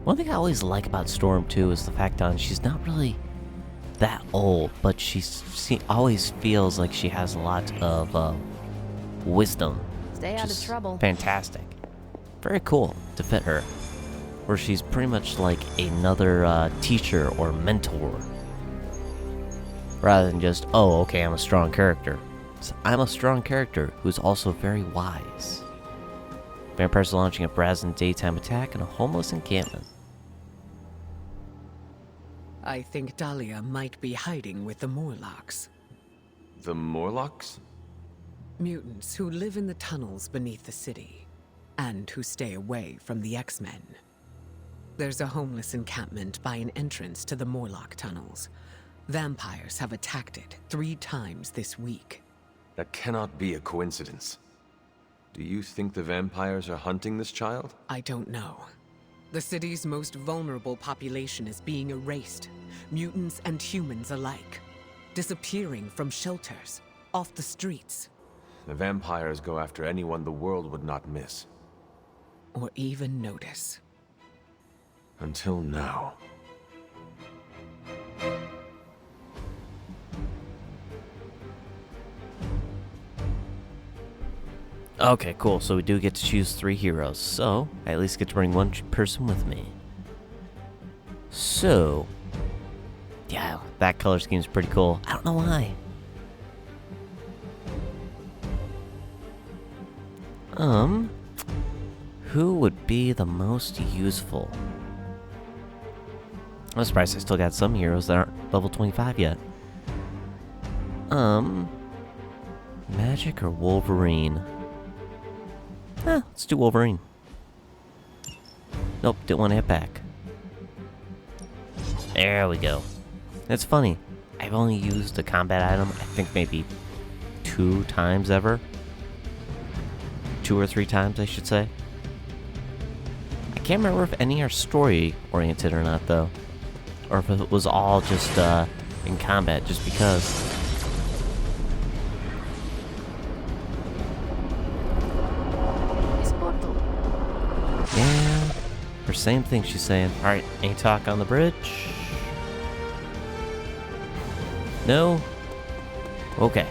One thing I always like about Storm, too, is the fact that she's not really that old, but she always feels like she has a lot of wisdom. Stay out of trouble. Fantastic. Very cool to fit her. Where she's pretty much like another teacher or mentor. Rather than just, oh, okay, I'm a strong character. So I'm a strong character who's also very wise. Vampires launching a brazen daytime attack on a homeless encampment. I think Dhalia might be hiding with the Morlocks. The Morlocks? Mutants who live in the tunnels beneath the city, and who stay away from the X-Men. There's a homeless encampment by an entrance to the Morlock tunnels. Vampires have attacked it 3 times this week. That cannot be a coincidence. Do you think the vampires are hunting this child? I don't know. The city's most vulnerable population is being erased, mutants and humans alike, disappearing from shelters, off the streets. The vampires go after anyone the world would not miss. Or even notice. Until now. Okay, cool. So we do get to choose 3 heroes. So I at least get to bring 1 person with me. So, yeah, that color scheme is pretty cool. I don't know why. Who would be the most useful? I'm surprised I still got some heroes that aren't level 25 yet. Magic or Wolverine? Let's do Wolverine. Nope, didn't want to hit back. There we go. That's funny. I've only used a combat item, I think maybe 2 times ever. 2 or 3 times, I should say. I can't remember if any are story-oriented or not, though. Or if it was all just in combat, just because. Yeah, her same thing she's saying. Alright, any talk on the bridge? No? Okay.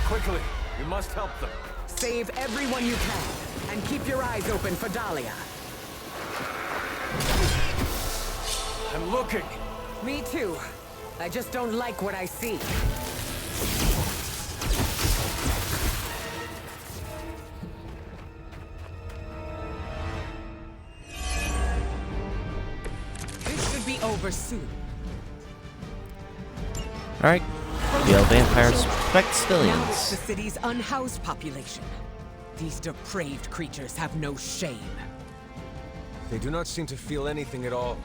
Quickly, we must help them. Save everyone you can, and keep your eyes open for Dhalia. I'm looking. Me too. I just don't like what I see. This should be over soon. Alright. The vampires respect Now civilians. it's the city's unhoused population. These depraved creatures have no shame. They do not seem to feel anything at all.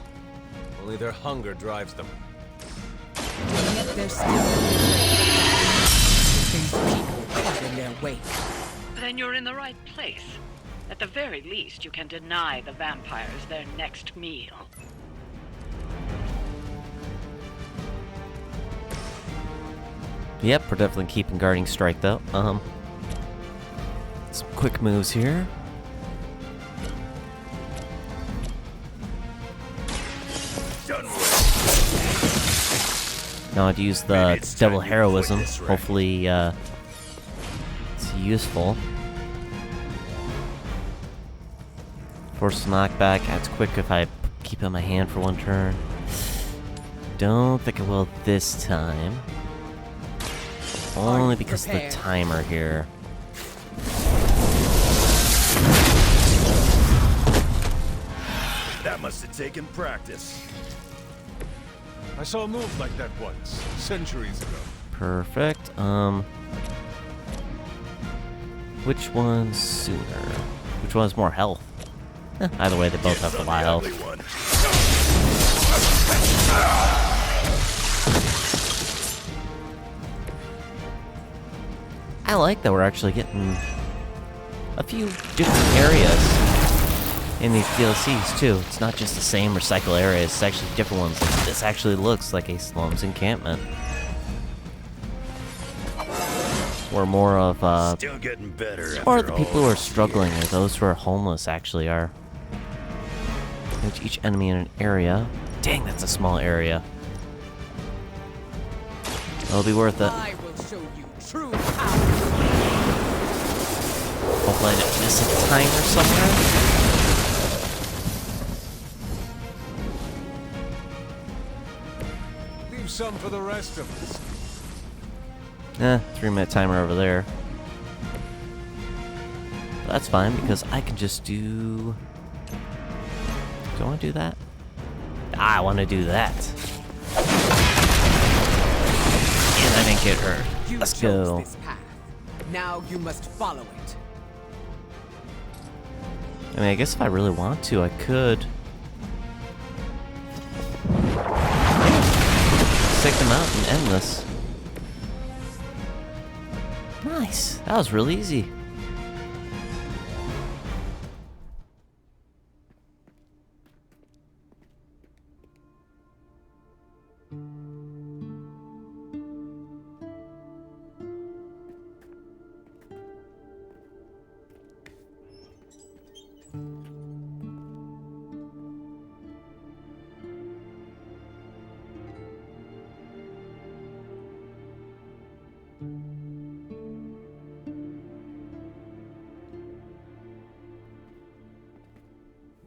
Only their hunger drives them. And yet they're still these people caught in their wake. Then you're in the right place. At the very least, you can deny the vampires their next meal. Yep, we're definitely keeping guarding strike though. Some quick moves here. Now I'd use the double heroism. Hopefully, it's useful. Force knockback. That's quick if I keep it in my hand for 1 turn. Don't think I will this time. Only because of the timer here. That must have taken practice. I saw a move like that once, centuries ago. Perfect. Which one's sooner? Which one's more health? Either way, they both have a lot of health. I like that we're actually getting a few different areas in these DLCs too. It's not just the same recycle areas, it's actually different ones. Like, this actually looks like a slums encampment. Or more of Still getting better. or after the people all who are these struggling, or years. those who are homeless actually are. Each enemy in an area. Dang, that's a small area. It'll be worth it. I will show you true power. Hopefully I didn't miss a timer somewhere. Leave some for the rest of us. 3-minute timer over there. But that's fine because I can just do... Do I want to do that? I want to do that. And I didn't get hurt. You Let's chose go. this path. Now you must follow it. I mean, I guess if I really want to, I could. Take them out and end this. Nice. That was really easy.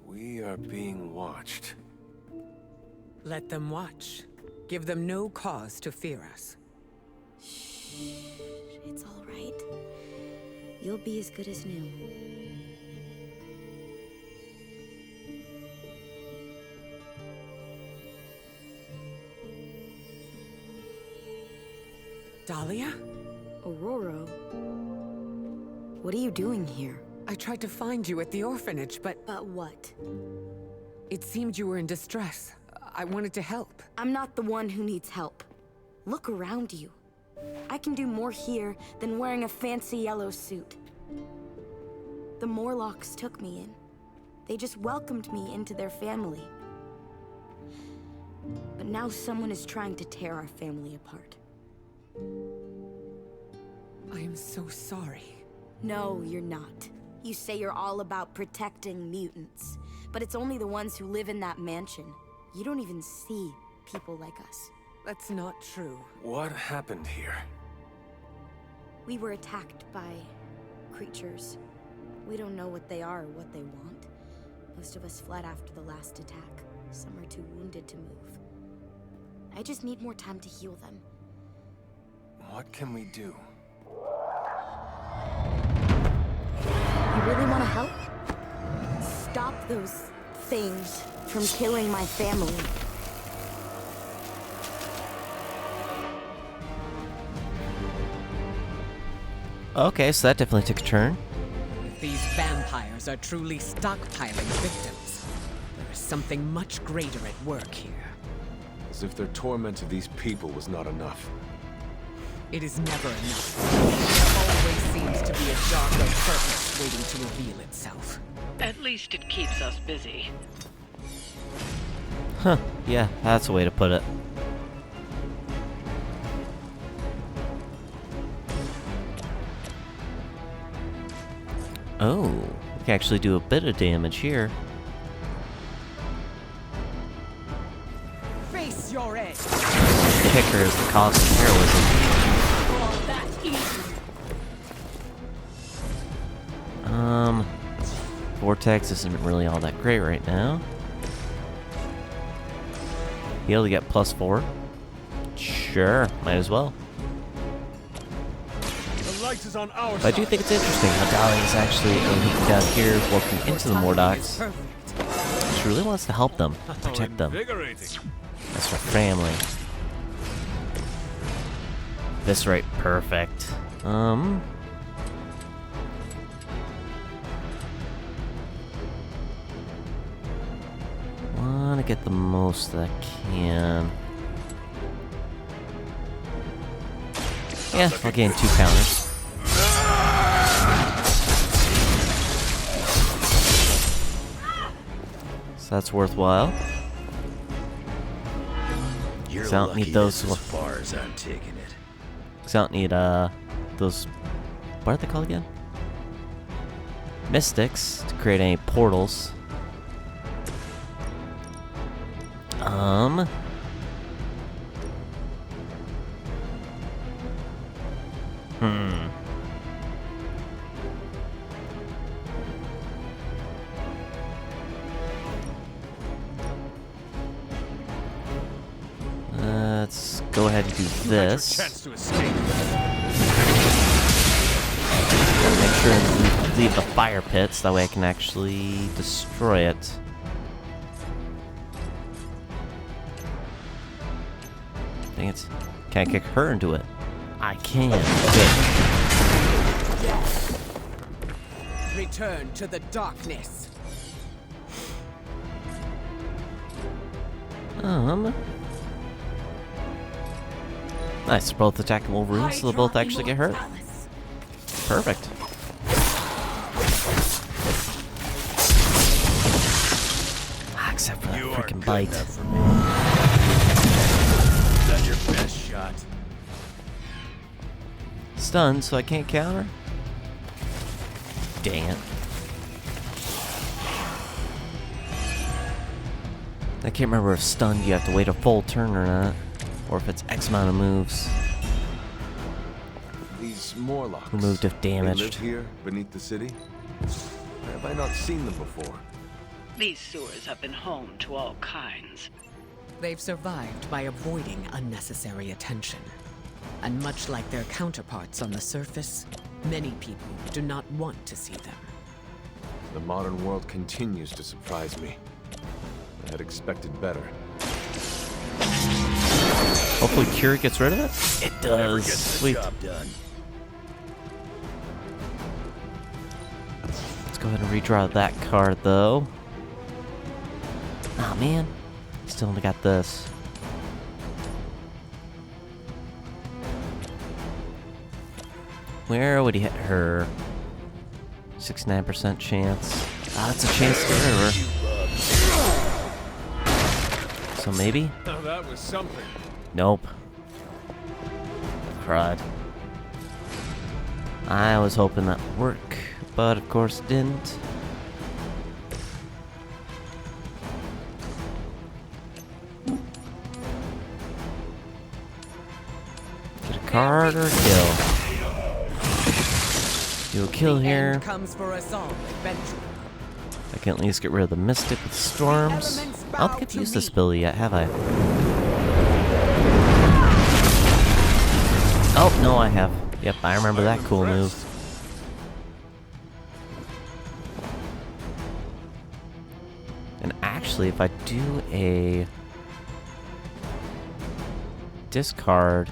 We are being watched. Let them watch. Give them no cause to fear us. It's all right. You'll be as good as new. Dhalia? Aurora, what are you doing here? I tried to find you at the orphanage, but But what? it seemed you were in distress. I wanted to help. I'm not the one who needs help. Look around you. I can do more here than wearing a fancy yellow suit. The Morlocks took me in. They just welcomed me into their family. But now someone is trying to tear our family apart. I am so sorry. No, you're not. You say you're all about protecting mutants, but it's only the ones who live in that mansion. You don't even see people like us. That's not true. What happened here? We were attacked by creatures. We don't know what they are or what they want. Most of us fled after the last attack. Some are too wounded to move. I just need more time to heal them. What can we do? You really want to help? Stop those things from killing my family. Okay, so that definitely took a turn. If these vampires are truly stockpiling victims, there is something much greater at work here. As if their torment of these people was not enough. It is never enough. There always seems to be a darker purpose waiting to reveal itself. At least it keeps us busy. Huh, yeah, that's a way to put it. Oh, we can actually do a bit of damage here. Face your edge! Kicker is the cost of heroism. Vortex isn't really all that great right now. Be able to get +4? Sure, might as well. The light is on our But I side. do think it's interesting how Dhalia is actually down here working into the Morlocks. Perfect. She really wants to help them, protect them. Invigorating. That's her family. This right, perfect. Want to get the most that I can. Yeah, I'll gain 2 counters. that's worthwhile. You're So I don't lucky need those that's as far as I'm taking it. Because I don't need, those... What are they called again? Mystics to create any portals. Let's go ahead and do this. Chance to escape. Make sure and leave the fire pits, that way I can actually destroy it. Dang it. Can I kick her into it? I can. Good. Return to the darkness. Nice, they're both attacking Wolverines, so they'll both actually get hurt. Perfect. Except for that freaking bite. Is that your best shot? Stunned, so I can't counter? Dang it. I can't remember if stunned you have to wait a full turn or not. Or if it's X amount of moves. These Morlocks. Removed if They live damaged. here, beneath the city? Have I not seen them before? These sewers have been home to all kinds. They've survived by avoiding unnecessary attention. And much like their counterparts on the surface, many people do not want to see them. The modern world continues to surprise me. I had expected better. Hopefully Cure gets rid of it? It Whatever does. gets the Sweet. job done. Let's go ahead and redraw that card though. Aw, man. Still only got this. Where would he hit her? 69% chance. Ah, that's a chance to get rid of her. So maybe? Now that was something. Nope. Crud. I was hoping that would work, but of course it didn't. Get a card or a kill? Do a kill here. End comes for us all eventually. I can at least get rid of the Mystic with Storms. I don't think I've used this ability yet, have I? Oh, no, I have. Yep, I remember that cool move. And actually, if I do a discard,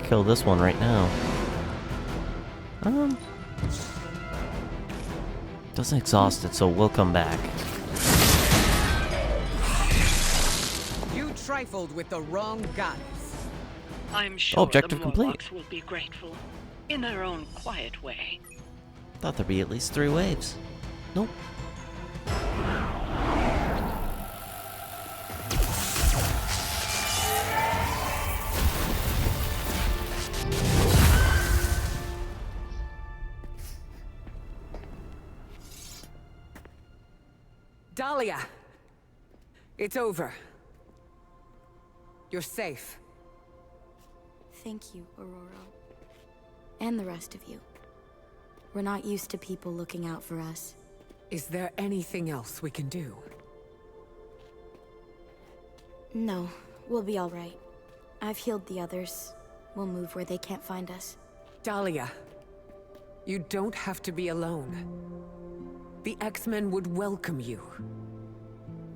kill this one right now. Doesn't exhaust it, so we'll come back. You trifled with the wrong goddess. I'm sure objective the complete. Morlocks will be grateful, in their own quiet way. Thought there'd be at least 3 waves. Nope. Dhalia! It's over. You're safe. Thank you, Aurora. And the rest of you. We're not used to people looking out for us. Is there anything else we can do? No, we'll be all right. I've healed the others. We'll move where they can't find us. Dhalia, you don't have to be alone. The X-Men would welcome you.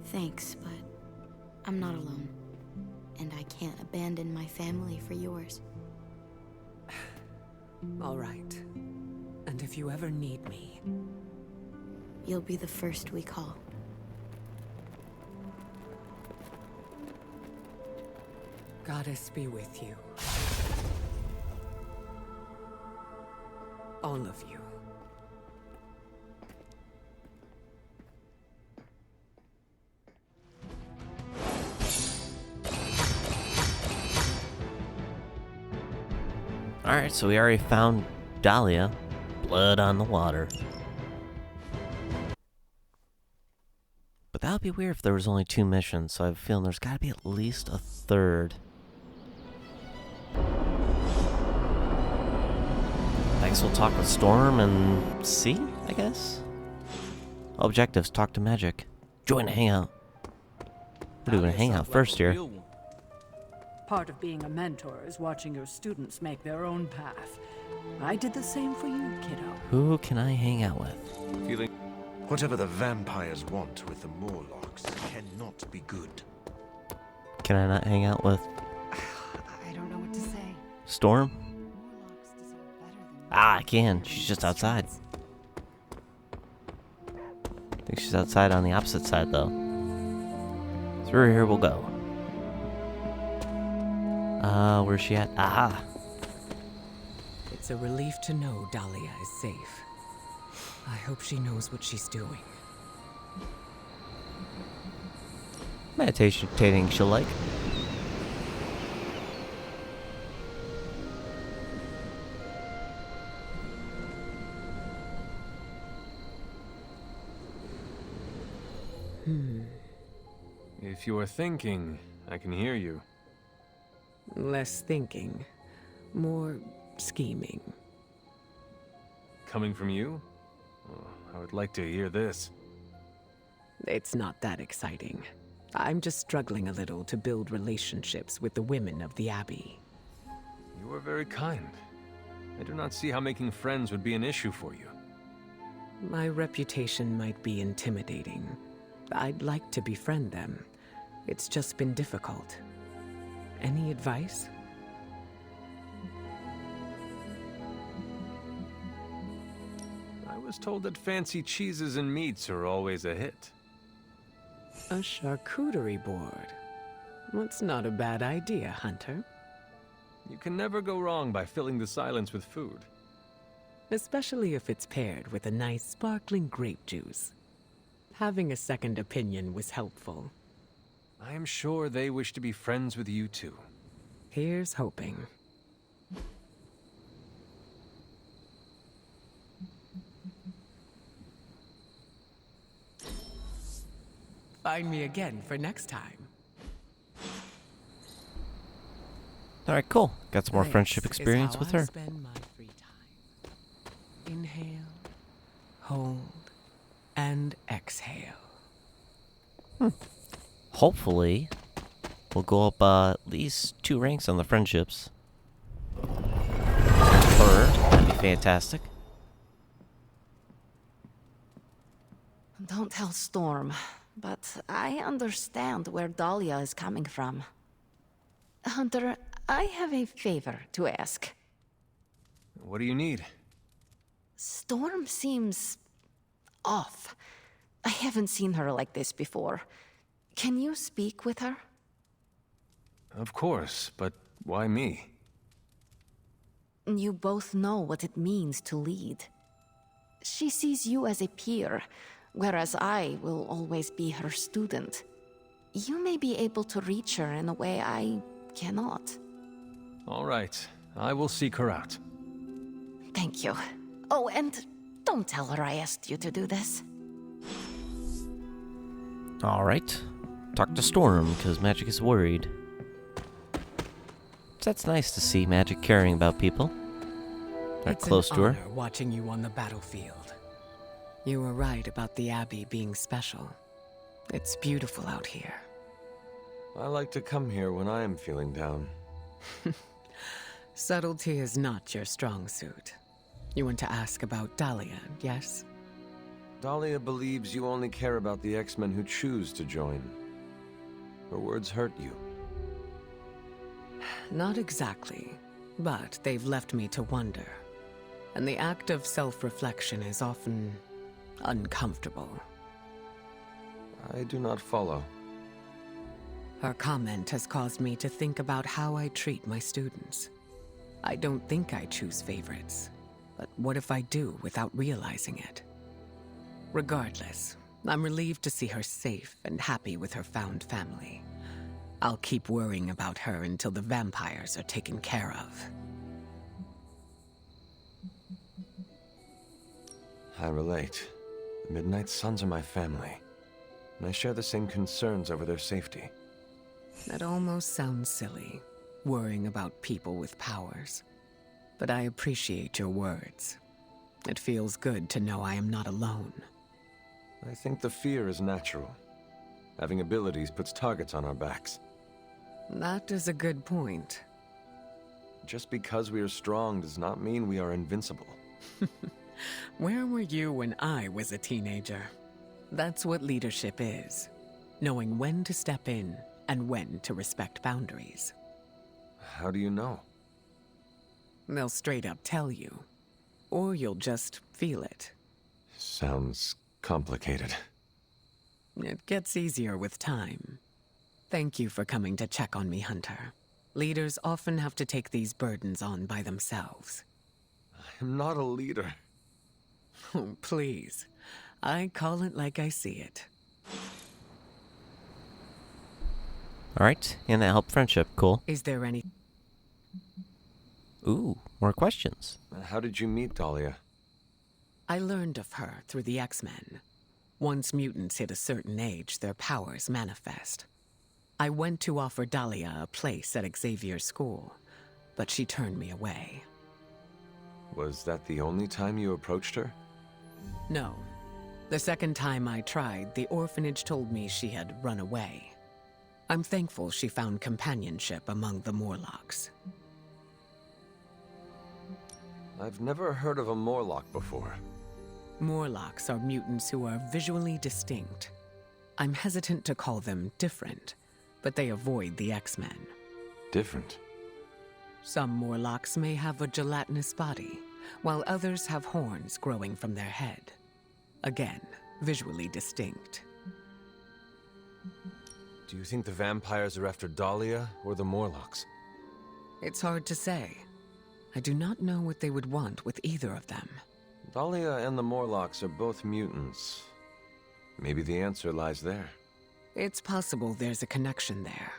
Thanks, but I'm not alone. And I can't abandon my family for yours. All right. And if you ever need me... You'll be the first we call. Goddess be with you. All of you. Alright, so we already found Dhalia. Blood on the water. But that would be weird if there was only 2 missions, so I have a feeling there's got to be at least a third. I guess we'll talk with Storm and see, I guess? Objectives, talk to Magic. Join a hangout. We're doing a hangout first here. Part of being a mentor is watching your students make their own path. I did the same for you, kiddo. Who can I hang out with? Feeling Whatever the vampires want with the Morlocks cannot be good. Can I not hang out with I don't know what to say. Storm? Morlocks deserve better than Ah, I can. She's just outside. I think she's outside on the opposite side, though. Through here we'll go. Where's she at? Aha! It's a relief to know Dhalia is safe. I hope she knows what she's doing. Meditating she'll like. If you are thinking, I can hear you. Less thinking, more scheming. Coming from you? Oh, I would like to hear this. It's not that exciting. I'm just struggling a little to build relationships with the women of the Abbey. You are very kind. I do not see how making friends would be an issue for you. My reputation might be intimidating. I'd like to befriend them. It's just been difficult. Any advice? I was told that fancy cheeses and meats are always a hit. A charcuterie board. That's not a bad idea, Hunter. You can never go wrong by filling the silence with food. Especially if it's paired with a nice sparkling grape juice. Having a second opinion was helpful. I am sure they wish to be friends with you too. Here's hoping. Find me again for next time. Alright, cool. Got some more This friendship is experience how with I her. spend my free time. Inhale, hold, and exhale. Hopefully, we'll go up at least 2 ranks on the friendships. That'd be fantastic. Don't tell Storm, but I understand where Dhalia is coming from. Hunter, I have a favor to ask. What do you need? Storm seems off. I haven't seen her like this before. Can you speak with her? Of course, but why me? You both know what it means to lead. She sees you as a peer, whereas I will always be her student. You may be able to reach her in a way I cannot. All right, I will seek her out. Thank you. Oh, and don't tell her I asked you to do this. Alright. Talk to Storm, because Magic is worried. That's nice to see Magic caring about people. They're It's close an to her. honor watching you on the battlefield. You were right about the Abbey being special. It's beautiful out here. I like to come here when I am feeling down. Subtlety is not your strong suit. You want to ask about Dhalia, yes? Dhalia believes you only care about the X-Men who choose to join. Her words hurt you. Not exactly, but they've left me to wonder. And the act of self-reflection is often uncomfortable. I do not follow. Her comment has caused me to think about how I treat my students. I don't think I choose favorites, but what if I do without realizing it? Regardless, I'm relieved to see her safe and happy with her found family. I'll keep worrying about her until the vampires are taken care of. I relate. The Midnight Suns are my family, and I share the same concerns over their safety. That almost sounds silly, worrying about people with powers. But I appreciate your words. It feels good to know I am not alone. I think the fear is natural. Having abilities puts targets on our backs. That is a good point. Just because we are strong does not mean we are invincible. Where were you when I was a teenager? That's what leadership is. Knowing when to step in and when to respect boundaries. How do you know? They'll straight up tell you. Or you'll just feel it. Sounds complicated. It gets easier with time. Thank you for coming to check on me, Hunter. Leaders often have to take these burdens on by themselves. I'm not a leader. Oh, please. I call it like I see it. Alright, and that helped friendship. Cool. Is there any... Ooh, more questions. How did you meet Dhalia? I learned of her through the X-Men. Once mutants hit a certain age, their powers manifest. I went to offer Dhalia a place at Xavier's school, but she turned me away. Was that the only time you approached her? No. The second time I tried, the orphanage told me she had run away. I'm thankful she found companionship among the Morlocks. I've never heard of a Morlock before. Morlocks are mutants who are visually distinct. I'm hesitant to call them different, but they avoid the X-Men. Different? Some Morlocks may have a gelatinous body, while others have horns growing from their head. Again, visually distinct. Do you think the vampires are after Dhalia or the Morlocks? It's hard to say. I do not know what they would want with either of them. Dhalia and the Morlocks are both mutants. Maybe the answer lies there. It's possible there's a connection there.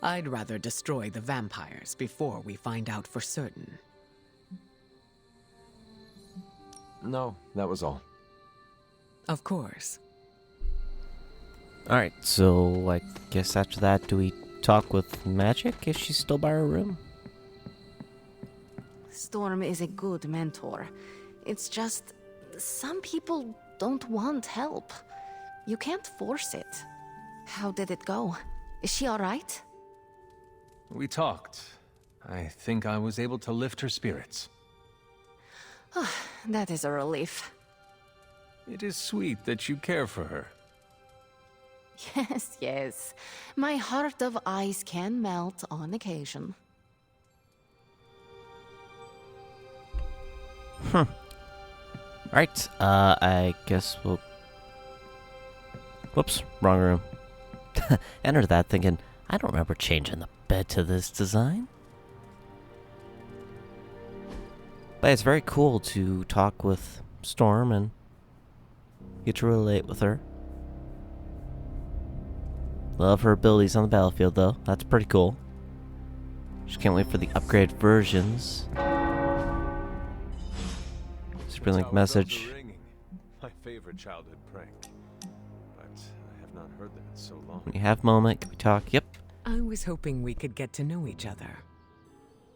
I'd rather destroy the vampires before we find out for certain. No, that was all. Of course. Alright, so I guess after that, do we talk with Magic? Is she still by her room? Storm is a good mentor. It's just, some people don't want help. You can't force it. How did it go? Is she alright? We talked. I think I was able to lift her spirits. That is a relief. It is sweet that you care for her. Yes, yes. My heart of ice can melt on occasion. Alright, I guess we'll... Whoops, wrong room. Entered that thinking, I don't remember changing the bed to this design. But it's very cool to talk with Storm and get to relate with her. Love her abilities on the battlefield, though. That's pretty cool. Just can't wait for the upgraded versions. Superlink message. My favorite childhood prank. But I have not heard that in so long. When you have a moment, can we talk? Yep. I was hoping we could get to know each other.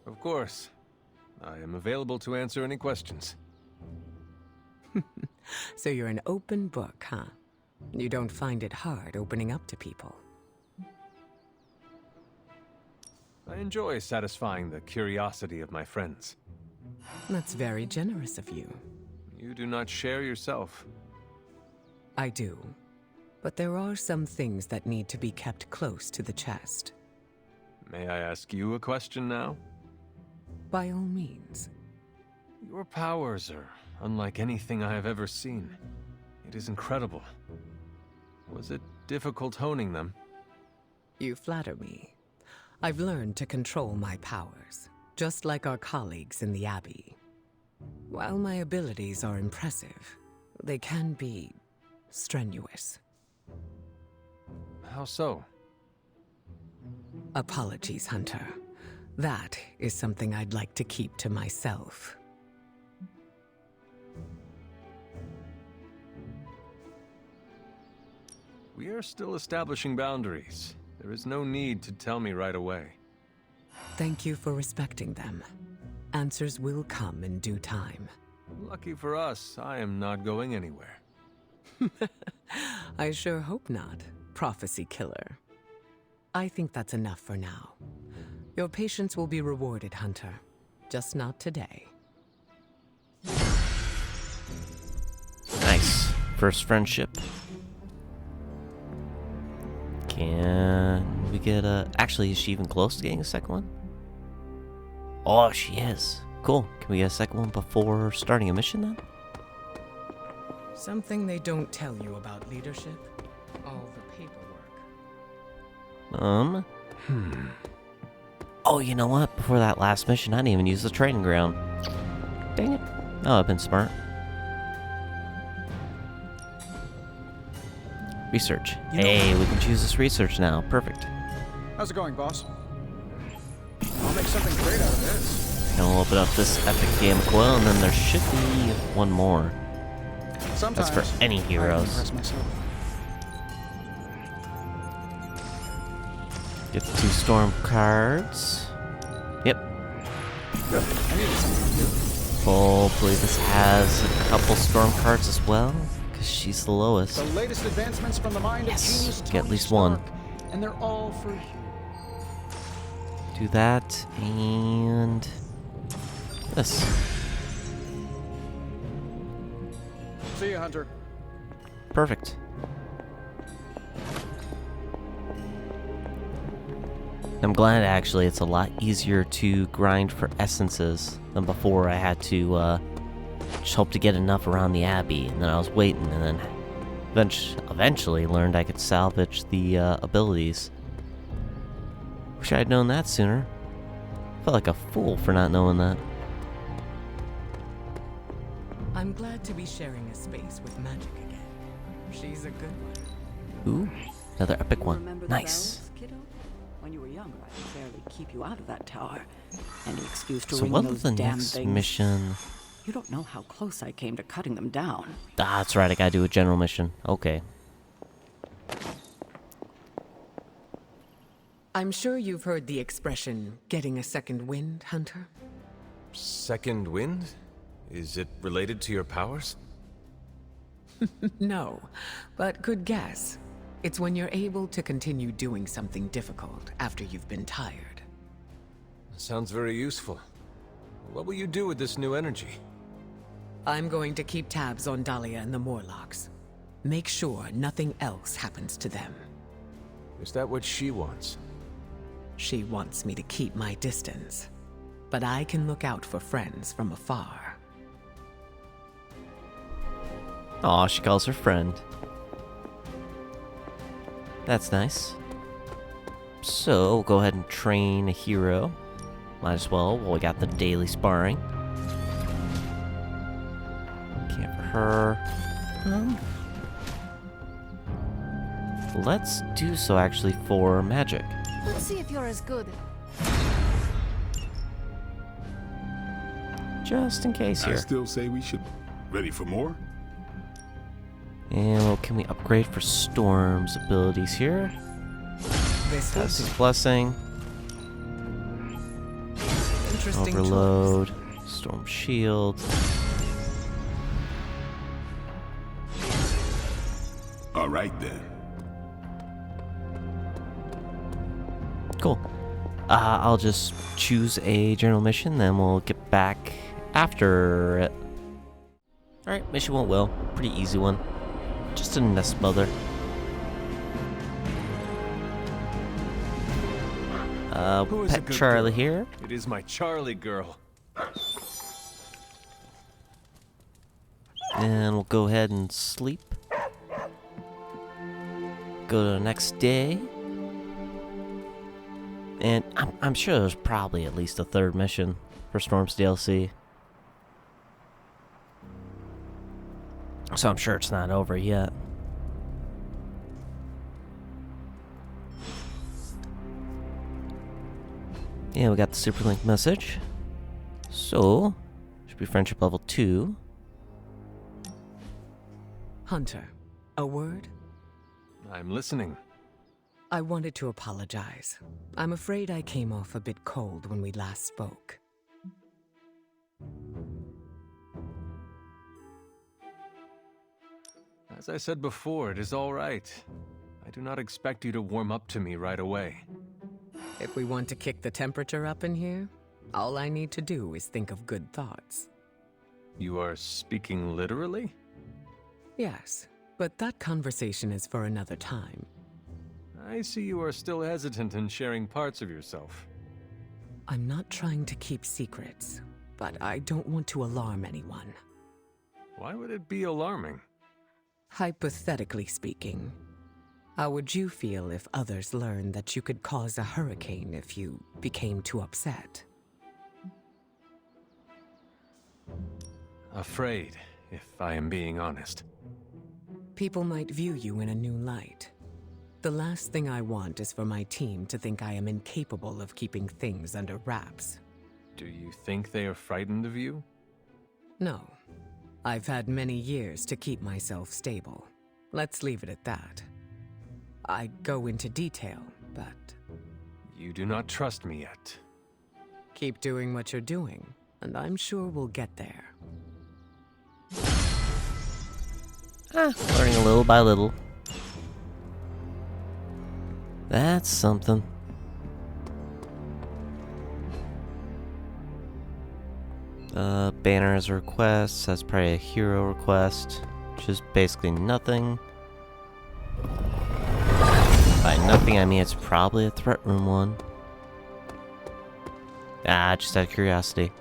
Of course. I am available to answer any questions. So you're an open book, huh? You don't find it hard opening up to people? I enjoy satisfying the curiosity of my friends. That's very generous of you. You do not share yourself. I do. But there are some things that need to be kept close to the chest. May I ask you a question now? By all means. Your powers are unlike anything I have ever seen. It is incredible. Was it difficult honing them? You flatter me. I've learned to control my powers, just like our colleagues in the Abbey. While my abilities are impressive, they can be strenuous. How so? Apologies, Hunter. That is something I'd like to keep to myself. We are still establishing boundaries. There is no need to tell me right away. Thank you for respecting them. Answers will come in due time. Lucky for us, I am not going anywhere. I sure hope not, prophecy killer. I think that's enough for now. Your patience will be rewarded, Hunter. Just not today. Nice. First friendship. Can we get a... Actually, is she even close to getting a second one? Oh, she is. Cool. Can we get a second one before starting a mission then? Something they don't tell you about leadership? All the paperwork. Oh, you know what? Before that last mission, I didn't even use the training ground. Dang it. Oh, I've been smart. Research. Hey, we can choose this research now. Perfect. How's it going, boss? I'll make something great out of this. And we'll open up this epic game of coil, and then there should be one more. Sometimes that's for any heroes. Get the 2 storm cards. Yep. Good. I needed something to do. Hopefully this has a couple storm cards as well, because she's the lowest. The latest advancements from the mind of genius Get at Tony least Stark, one. and they're all for you. Do that, and... this. See you, Hunter. Perfect. I'm glad, actually, it's a lot easier to grind for essences than before. I had to just hope to get enough around the Abbey, and then I was waiting, and then eventually learned I could salvage the abilities. Wish I had known that sooner. Felt like a fool for not knowing that. I'm glad to be sharing a space with magic again. She's a good one. Ooh, another epic one. Remember the Nice. bells, kiddo? When you were younger, I could barely keep you out of that tower. Any excuse to So ring what those was the damn next things. mission? You don't know how close I came to cutting them down. Ah, that's right, I gotta do a general mission. Okay. I'm sure you've heard the expression, getting a second wind, Hunter? Second wind? Is it related to your powers? No, but good guess. It's when you're able to continue doing something difficult after you've been tired. Sounds very useful. What will you do with this new energy? I'm going to keep tabs on Dhalia and the Morlocks. Make sure nothing else happens to them. Is that what she wants? She wants me to keep my distance, but I can look out for friends from afar. Aw, she calls her friend. That's nice. So, we'll go ahead and train a hero. Might as well while we got the daily sparring. Can't for her. Let's do so actually for magic. Let's see if you're as good. Just in case I here. still say we should. Ready for more? And well, can we upgrade for Storm's abilities here? This That's is his blessing. interesting Overload. Storm shield. All right then. Cool. I'll just choose a general mission, then we'll get back after it. Alright, mission went well. Pretty easy one. Just a nest mother. Who is a Pet good Charlie girl? here. It is my Charlie girl. And we'll go ahead and sleep. Go to the next day. And I'm sure there's probably at least a third mission for Storm's DLC. So I'm sure it's not over yet. Yeah, we got the Superlink message. So, should be friendship level 2. Hunter, a word? I'm listening. I wanted to apologize. I'm afraid I came off a bit cold when we last spoke. As I said before, it is all right. I do not expect you to warm up to me right away. If we want to kick the temperature up in here, all I need to do is think of good thoughts. You are speaking literally? Yes, but that conversation is for another time. I see you are still hesitant in sharing parts of yourself. I'm not trying to keep secrets, but I don't want to alarm anyone. Why would it be alarming? Hypothetically speaking, how would you feel if others learned that you could cause a hurricane if you became too upset? Afraid, if I am being honest. People might view you in a new light. The last thing I want is for my team to think I am incapable of keeping things under wraps. Do you think they are frightened of you? No. I've had many years to keep myself stable. Let's leave it at that. I'd go into detail, but... You do not trust me yet. Keep doing what you're doing, and I'm sure we'll get there. Learning a little by little. That's something. Banner as a request. That's probably a hero request. Which is basically nothing. By nothing, I mean it's probably a threat room one. Just out of curiosity.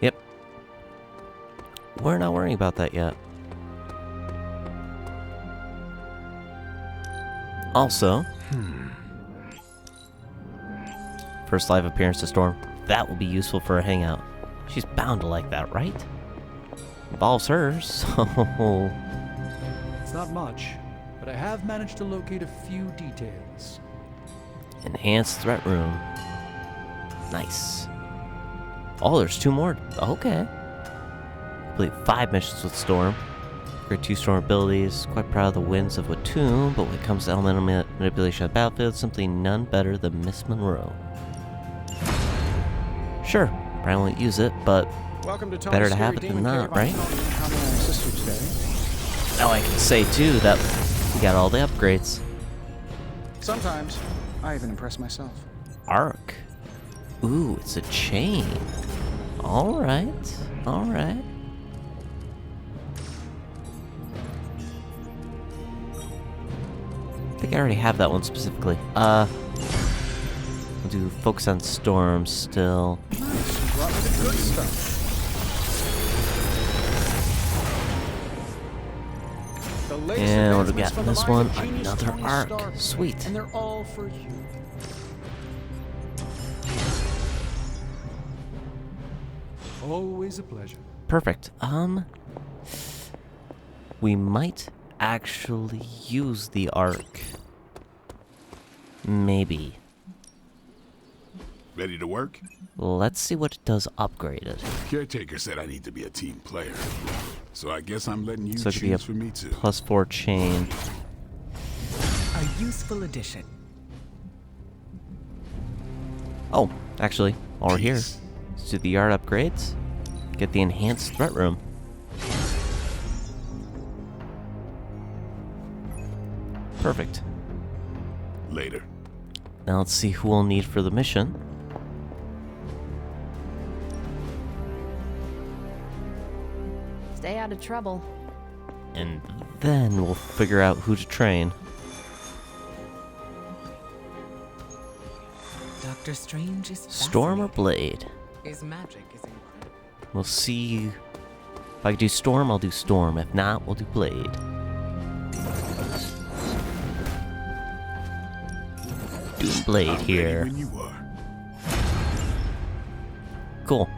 Yep. We're not worrying about that yet. Also, first live appearance to Storm. That will be useful for a hangout. She's bound to like that, right? Involves her, so... It's not much, but I have managed to locate a few details. Enhanced threat room. Nice. Oh, there's 2 more. Okay. Complete 5 missions with Storm. Great 2 Storm abilities. Quite proud of the wins of Watum, but when it comes to elemental manipulation of the battlefield, simply none better than Miss Monroe. Sure, probably won't use it, but better to have it than not, right? Now I can say too that we got all the upgrades. Sometimes I even impress myself. Arc. Ooh, it's a chain. Alright, alright. I think I already have that one specifically. We'll do focus on Storm still. Nice, you brought me the good stuff. And what do we got in this one? Another arc. Sweet. And they're all for you. Always a pleasure. Perfect. We might actually use the arc. Maybe. Ready to work? Let's see what it does upgraded. Caretaker said I need to be a team player. So I guess I'm letting you So it could be a choose for me too. +4 chain. A useful addition. Oh, actually, while we're here, let's do the yard upgrades. Get the enhanced threat room. Perfect. Later. Now let's see who we'll need for the mission. Stay out of trouble. And then we'll figure out who to train. Doctor Strange is Storm or Blade? His magic is incredible. We'll see. If I can do Storm, I'll do Storm. If not, we'll do Blade. Do Blade here. When you are. Cool.